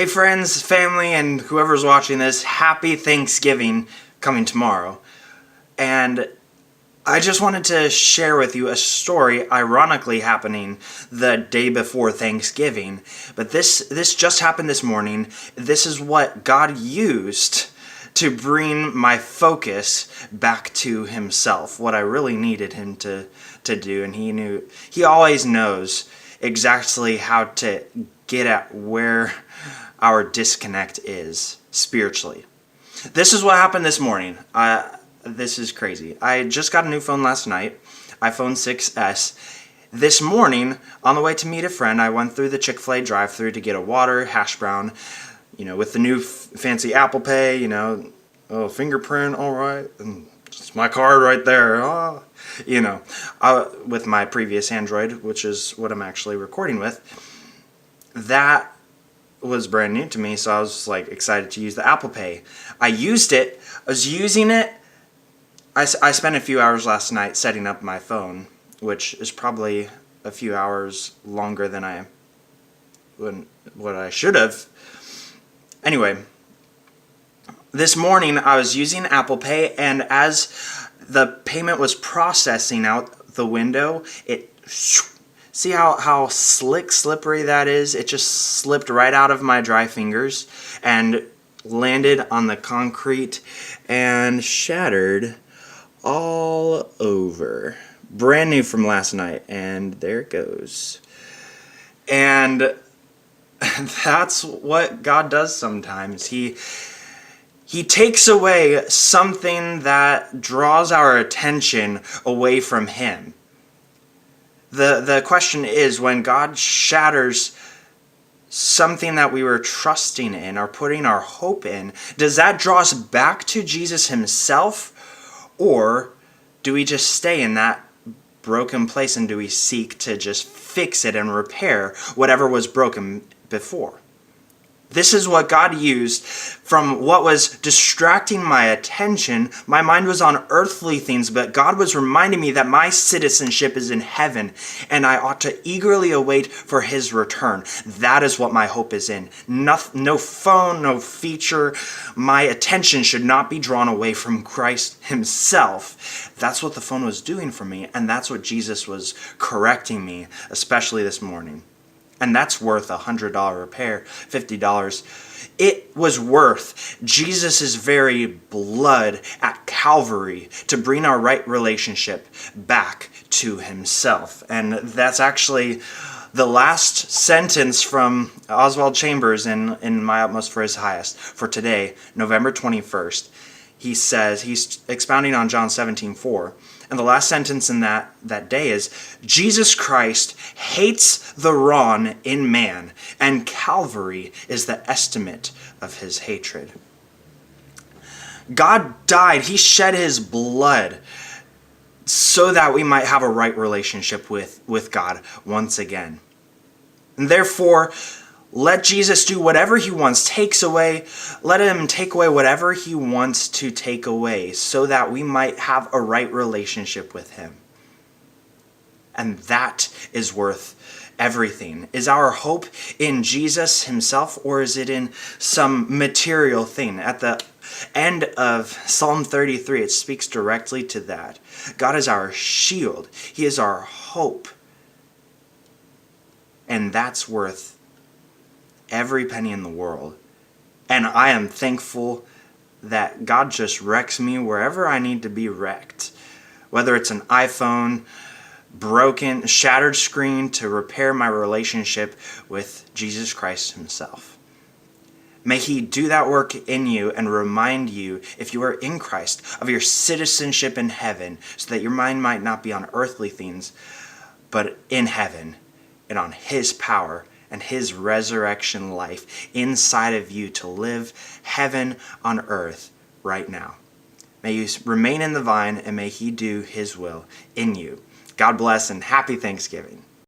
Hey friends, family, and whoever's watching this, happy Thanksgiving coming tomorrow. And I just wanted to share with you a story ironically happening the day before Thanksgiving. But this just happened this morning. This is what God used to bring my focus back to himself, what I really needed him to do. And he always knows exactly how to get at where our disconnect is spiritually. This is what happened this morning. This is crazy. I just got a new phone last night, iPhone 6s. This morning, on the way to meet a friend, I went through the Chick-fil-A drive-thru to get a water, hash brown, with the new fancy Apple Pay, fingerprint, all right, and it's my card right there, with my previous Android, which is what I'm actually recording with. That was brand new to me, so I was excited to use the Apple Pay. I used it. I was using it. I spent a few hours last night setting up my phone, which is probably a few hours longer than what I should have. Anyway, this morning I was using Apple Pay, and as the payment was processing out the window, see how slippery that is? It just slipped right out of my dry fingers and landed on the concrete and shattered all over. Brand new from last night, and there it goes. And that's what God does sometimes. He takes away something that draws our attention away from Him. The question is, when God shatters something that we were trusting in or putting our hope in, does that draw us back to Jesus himself? Or do we just stay in that broken place, and do we seek to just fix it and repair whatever was broken before? This is what God used from what was distracting my attention. My mind was on earthly things, but God was reminding me that my citizenship is in heaven, and I ought to eagerly await for His return. That is what my hope is in. No phone, no feature. My attention should not be drawn away from Christ Himself. That's what the phone was doing for me, and that's what Jesus was correcting me, especially this morning. And that's worth a $100 repair, $50. It was worth Jesus' very blood at Calvary to bring our right relationship back to Himself. And that's actually the last sentence from Oswald Chambers in My Utmost for His Highest for today, November 21st. He says, he's expounding on John 17:4. And the last sentence in that day is, Jesus Christ hates the wrong in man, and Calvary is the estimate of His hatred. God died. He shed His blood so that we might have a right relationship with God once again. And therefore, let Jesus do whatever He wants, let Him take away whatever He wants to take away, so that we might have a right relationship with Him. And that is worth everything. Is our hope in Jesus Himself, or is it in some material thing? At the end of Psalm 33, it speaks directly to that. God is our shield. He is our hope. And that's worth every penny in the world. And I am thankful that God just wrecks me wherever I need to be wrecked. Whether it's an iPhone, broken, shattered screen, to repair my relationship with Jesus Christ Himself. May He do that work in you and remind you, if you are in Christ, of your citizenship in heaven, so that your mind might not be on earthly things, but in heaven and on His power and His resurrection life inside of you to live heaven on earth right now. May you remain in the vine, and may He do His will in you. God bless, and happy Thanksgiving.